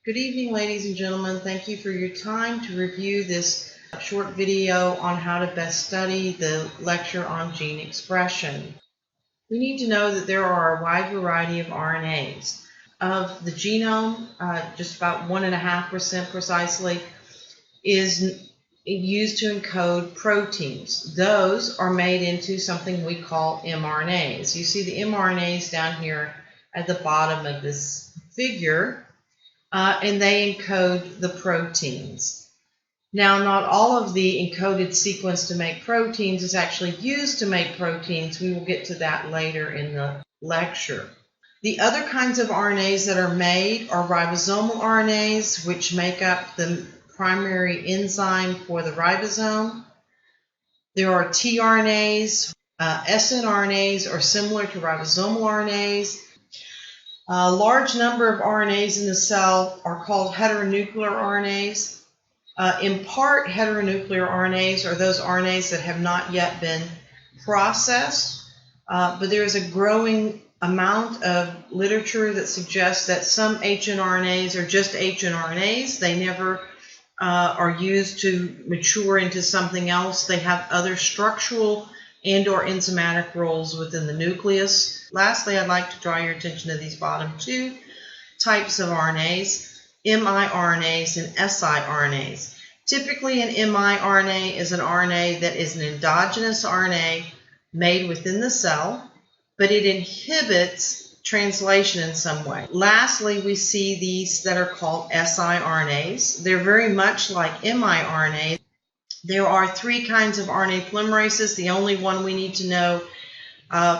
Good evening, ladies and gentlemen. Thank you for your time to review this short video on how to best study the lecture on gene expression. We need to know that there are a wide variety of RNAs. Of the genome, just about 1.5% precisely is used to encode proteins. Those are made into something we call mRNAs. You see the mRNAs down here at the bottom of this figure. And they encode the proteins. Now, not all of the encoded sequence to make proteins is actually used to make proteins. We will get to that later in the lecture. The other kinds of RNAs that are made are ribosomal RNAs, which make up the primary enzyme for the ribosome. There are tRNAs, snRNAs are similar to ribosomal RNAs. A large number of RNAs in the cell are called heteronuclear RNAs. In part, heteronuclear RNAs are those RNAs that have not yet been processed, but there is a growing amount of literature that suggests that some hnRNAs are just hnRNAs. They never are used to mature into something else. They have other structural and/or enzymatic roles within the nucleus. Lastly, I'd like to draw your attention to these bottom two types of RNAs, miRNAs and siRNAs. Typically, an miRNA is an RNA that is an endogenous RNA made within the cell, but it inhibits translation in some way. Lastly, we see these that are called siRNAs. They're very much like miRNA. There are three kinds of RNA polymerases. The only one we need to know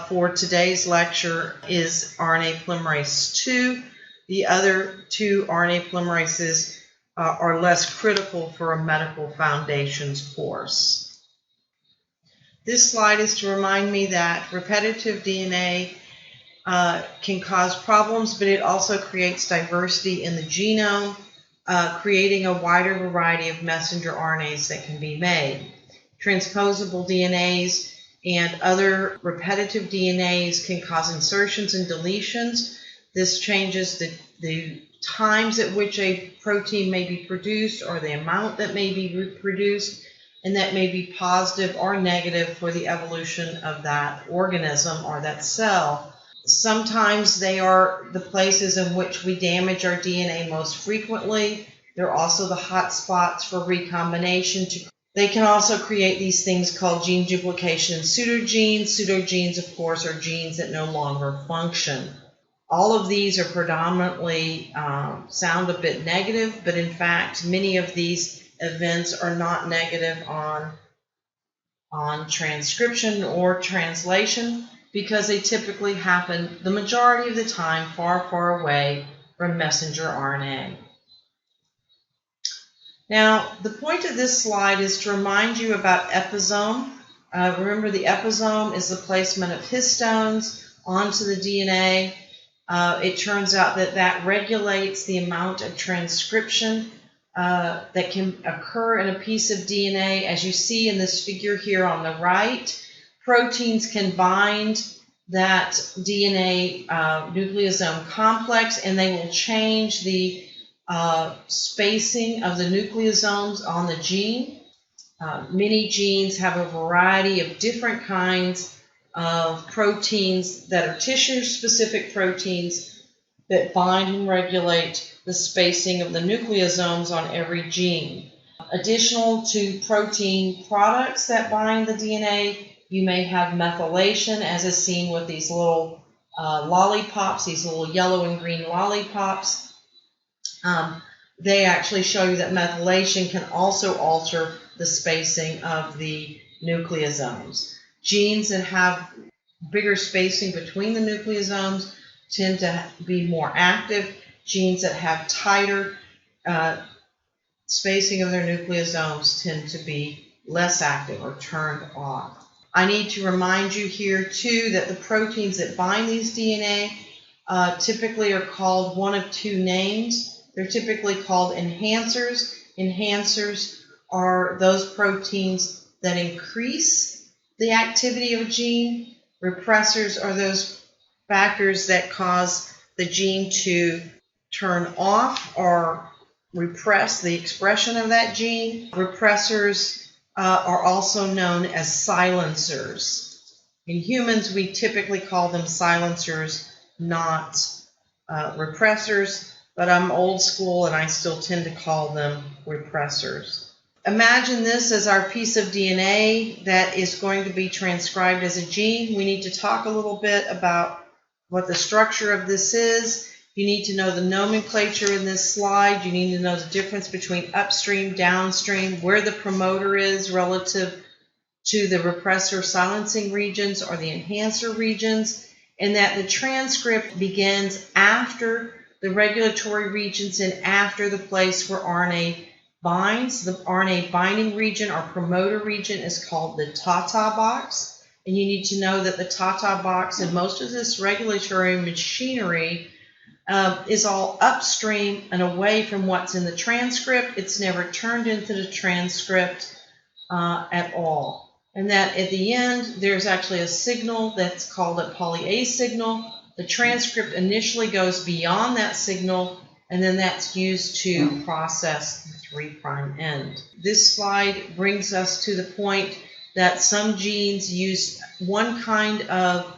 for today's lecture is RNA polymerase II. The other two RNA polymerases are less critical for a medical foundations course. This slide is to remind me that repetitive DNA can cause problems, but it also creates diversity in the genome, creating a wider variety of messenger RNAs that can be made. Transposable DNAs and other repetitive DNAs can cause insertions and deletions. This changes the times at which a protein may be produced or the amount that may be produced, and that may be positive or negative for the evolution of that organism or that cell. Sometimes they are the places in which we damage our DNA most frequently. They're also the hot spots for recombination. They can also create these things called gene duplication and pseudogenes. Pseudogenes, of course, are genes that no longer function. All of these are predominantly sound a bit negative, but in fact, many of these events are not negative on transcription or translation because they typically happen the majority of the time far, far away from messenger RNA. Now, the point of this slide is to remind you about episome. Remember, the episome is the placement of histones onto the DNA. It turns out that that regulates the amount of transcription that can occur in a piece of DNA. As you see in this figure here on the right, proteins can bind that DNA nucleosome complex, and they will change the spacing of the nucleosomes on the gene. Many genes have a variety of different kinds of proteins that are tissue-specific proteins that bind and regulate the spacing of the nucleosomes on every gene. Additional to protein products that bind the DNA, you may have methylation, as is seen with these little lollipops, these little yellow and green lollipops. They actually show you that methylation can also alter the spacing of the nucleosomes. Genes that have bigger spacing between the nucleosomes tend to be more active. Genes that have tighter spacing of their nucleosomes tend to be less active or turned off. I need to remind you here too that the proteins that bind these DNA typically are called one of two names. They're typically called enhancers. Enhancers are those proteins that increase the activity of a gene. Repressors are those factors that cause the gene to turn off or repress the expression of that gene. Repressors are also known as silencers. In humans, we typically call them silencers, not repressors, but I'm old school and I still tend to call them repressors. Imagine this as our piece of DNA that is going to be transcribed as a gene. We need to talk a little bit about what the structure of this is. You need to know the nomenclature in this slide. You need to know the difference between upstream, downstream, where the promoter is relative to the repressor silencing regions or the enhancer regions, and that the transcript begins after the regulatory regions and after the place where RNA binds. The RNA binding region or promoter region is called the TATA box. And you need to know that the TATA box and most of this regulatory machinery is all upstream and away from what's in the transcript. It's never turned into the transcript at all. And that at the end, there's actually a signal that's called a poly-A signal. The transcript initially goes beyond that signal, and then that's used to process the 3' end. This slide brings us to the point that some genes use one kind of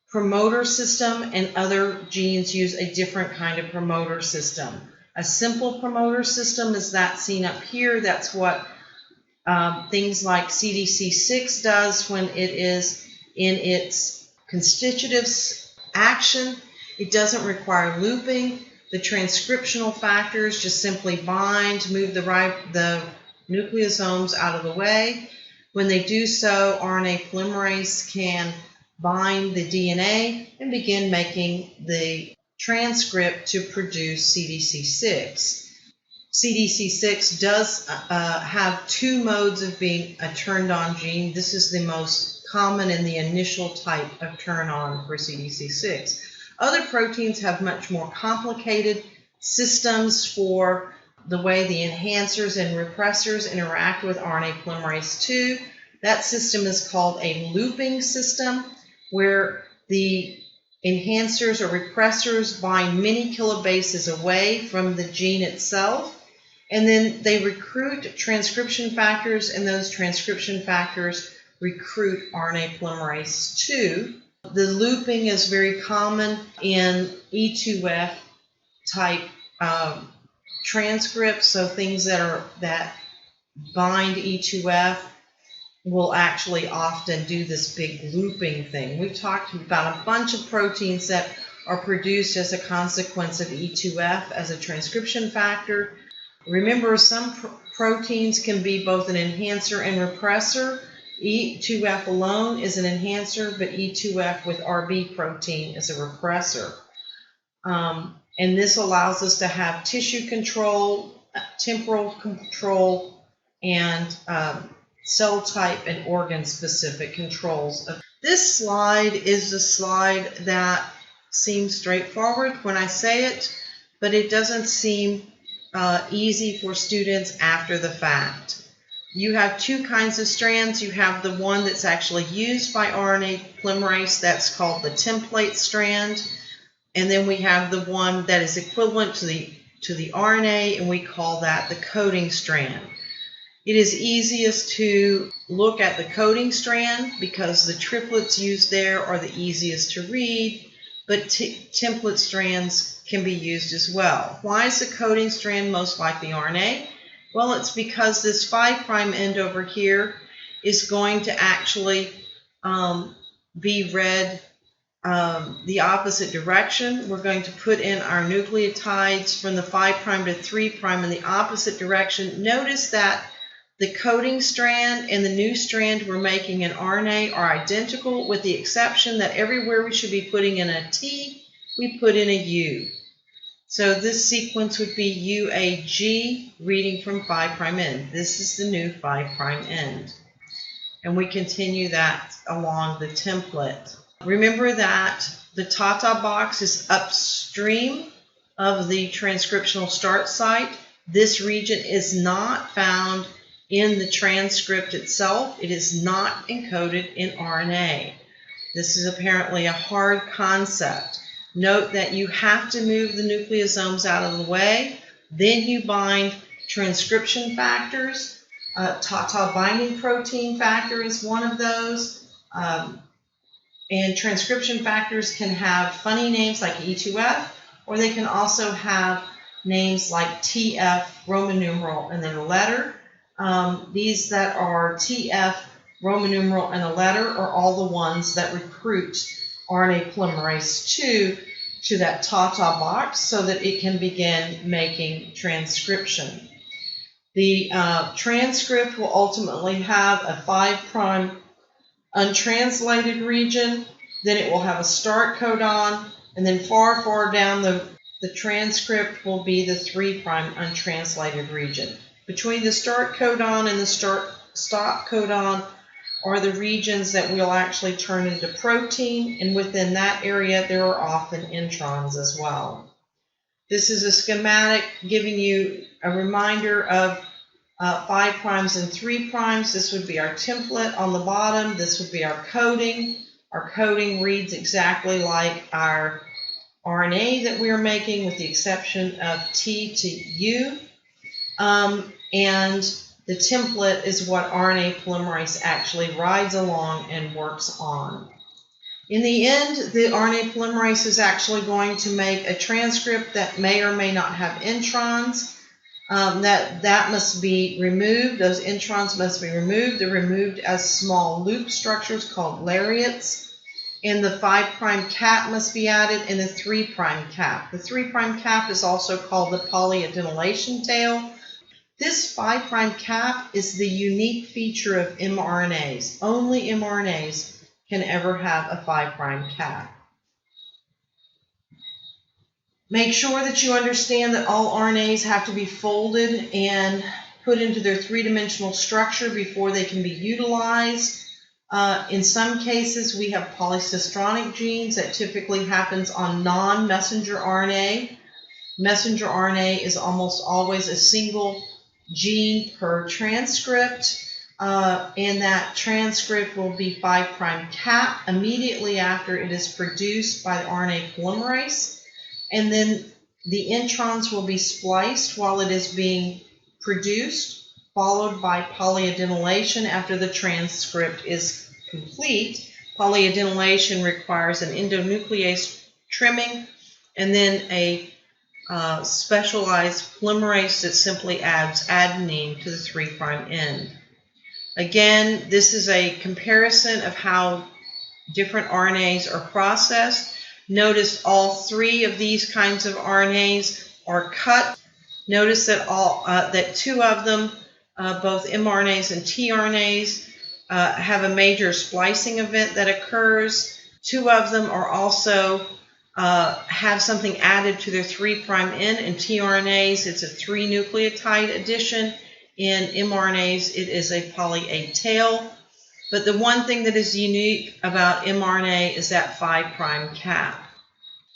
promoter system and other genes use a different kind of promoter system. A simple promoter system is that seen up here. That's what things like CDC6 does when it is in its constitutive action. It doesn't require looping. The transcriptional factors just simply bind, move the nucleosomes out of the way. When they do so, RNA polymerase can bind the DNA and begin making the transcript to produce CDC6. CDC6 does have two modes of being a turned-on gene. This is the most common and the initial type of turn-on for CDC6. Other proteins have much more complicated systems for the way the enhancers and repressors interact with RNA polymerase II. That system is called a looping system, where the enhancers or repressors bind many kilobases away from the gene itself, and then they recruit transcription factors, and those transcription factors recruit RNA polymerase II. The looping is very common in E2F type transcripts, so things that bind E2F will actually often do this big looping thing. We've talked about a bunch of proteins that are produced as a consequence of E2F as a transcription factor. Remember, some proteins can be both an enhancer and repressor. E2F alone is an enhancer, but E2F with RB protein is a repressor. And this allows us to have tissue control, temporal control, and cell type and organ-specific controls. This slide is a slide that seems straightforward when I say it, but it doesn't seem easy for students after the fact. You have two kinds of strands. You have the one that's actually used by RNA polymerase, that's called the template strand, and then we have the one that is equivalent to the RNA, and we call that the coding strand. It is easiest to look at the coding strand because the triplets used there are the easiest to read, but template strands can be used as well. Why is the coding strand most like the RNA? Well, it's because this 5' end over here is going to actually be read the opposite direction. We're going to put in our nucleotides from the 5' to 3' in the opposite direction. Notice that the coding strand and the new strand we're making in RNA are identical, with the exception that everywhere we should be putting in a T, we put in a U. So this sequence would be UAG, reading from 5' end. This is the new 5' end. And we continue that along the template. Remember that the TATA box is upstream of the transcriptional start site. This region is not found in the transcript itself. It is not encoded in RNA. This is apparently a hard concept. Note that you have to move the nucleosomes out of the way. Then you bind transcription factors. TATA binding protein factor is one of those. And transcription factors can have funny names like E2F, or they can also have names like TF, Roman numeral, and then a letter. These that are TF, Roman numeral, and a letter are all the ones that recruit RNA polymerase II to that TATA box so that it can begin making transcription. The transcript will ultimately have a 5' untranslated region, then it will have a start codon, and then far down the transcript will be the 3' untranslated region. Between the start codon and the stop codon are the regions that will actually turn into protein, and within that area there are often introns as well. This is a schematic giving you a reminder of 5' and 3'. This would be our template on the bottom. This would be our coding. Our coding reads exactly like our RNA that we are making, with the exception of T to U. And the template is what RNA polymerase actually rides along and works on. In the end, the RNA polymerase is actually going to make a transcript that may or may not have introns. That must be removed. Those introns must be removed. They're removed as small loop structures called lariats. And the 5' cap must be added, and the 3' cap. The 3' cap is also called the polyadenylation tail. This 5' cap is the unique feature of mRNAs. Only mRNAs can ever have a 5' cap. Make sure that you understand that all RNAs have to be folded and put into their three-dimensional structure before they can be utilized. In some cases, we have polycistronic genes. That typically happens on non-messenger RNA. Messenger RNA is almost always a single gene per transcript, and that transcript will be 5' cap immediately after it is produced by the RNA polymerase. And then the introns will be spliced while it is being produced, followed by polyadenylation after the transcript is complete. Polyadenylation requires an endonuclease trimming and then a specialized polymerase that simply adds adenine to the 3' end. Again, this is a comparison of how different RNAs are processed. Notice all three of these kinds of RNAs are cut. Notice that that two of them, both mRNAs and tRNAs, have a major splicing event that occurs. Two of them are also have something added to their 3' end. In tRNAs, it's a 3 nucleotide addition. In mRNAs, it is a poly-A tail. But the one thing that is unique about mRNA is that 5' cap.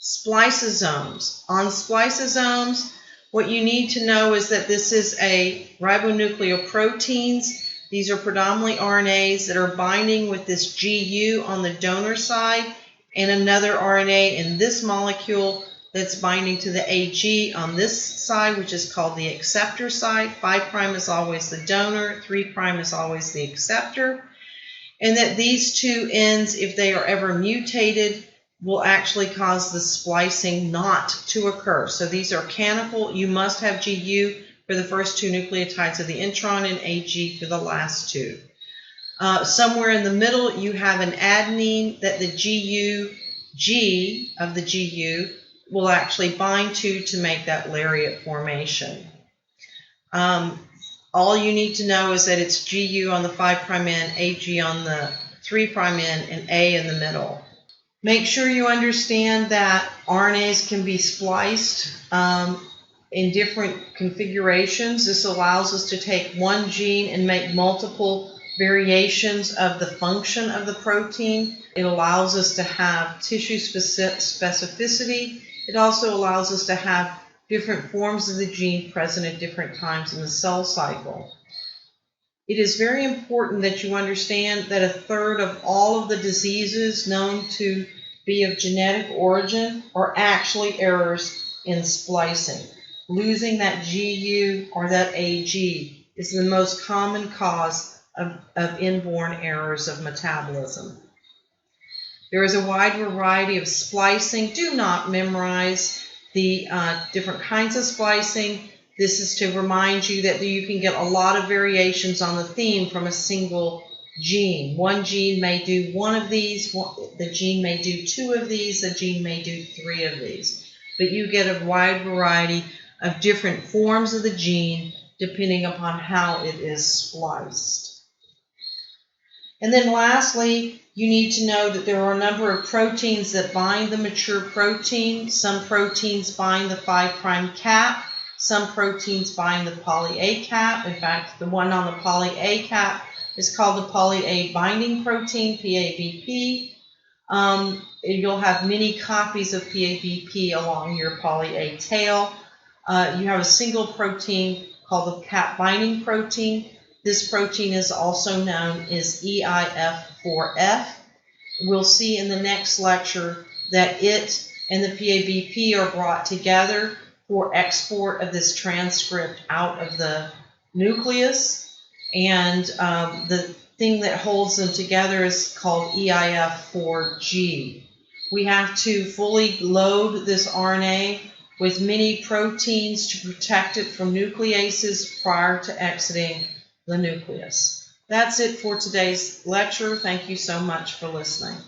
Spliceosomes. On spliceosomes, what you need to know is that this is a ribonucleoproteins. These are predominantly RNAs that are binding with this GU on the donor side and another RNA in this molecule that's binding to the AG on this side, which is called the acceptor side. 5' is always the donor, 3' is always the acceptor. And that these two ends, if they are ever mutated, will actually cause the splicing not to occur. So these are canonical. You must have GU for the first two nucleotides of the intron and AG for the last two. Somewhere in the middle, you have an adenine that the G of the GU will actually bind to make that lariat formation. All you need to know is that it's GU on the 5' end, AG on the 3' end, and A in the middle. Make sure you understand that RNAs can be spliced in different configurations. This allows us to take one gene and make multiple variations of the function of the protein. It allows us to have tissue specificity. It also allows us to have different forms of the gene present at different times in the cell cycle. It is very important that you understand that 1/3 of all of the diseases known to be of genetic origin or actually errors in splicing. Losing that GU or that AG is the most common cause of inborn errors of metabolism. There is a wide variety of splicing. Do not memorize the different kinds of splicing. This is to remind you that you can get a lot of variations on the theme from a single gene. One gene may do one of these, the gene may do two of these, the gene may do three of these. But you get a wide variety of different forms of the gene depending upon how it is spliced. And then lastly, you need to know that there are a number of proteins that bind the mature protein. Some proteins bind the 5' cap. Some proteins bind the poly A cap. In fact, the one on the poly A cap is called the poly A binding protein, PABP. You'll have many copies of PABP along your poly A tail. You have a single protein called the cap binding protein. This protein is also known as EIF4F. We'll see in the next lecture that it and the PABP are brought together for export of this transcript out of the nucleus, and the thing that holds them together is called EIF4G. We have to fully load this RNA with many proteins to protect it from nucleases prior to exiting the nucleus. That's it for today's lecture. Thank you so much for listening.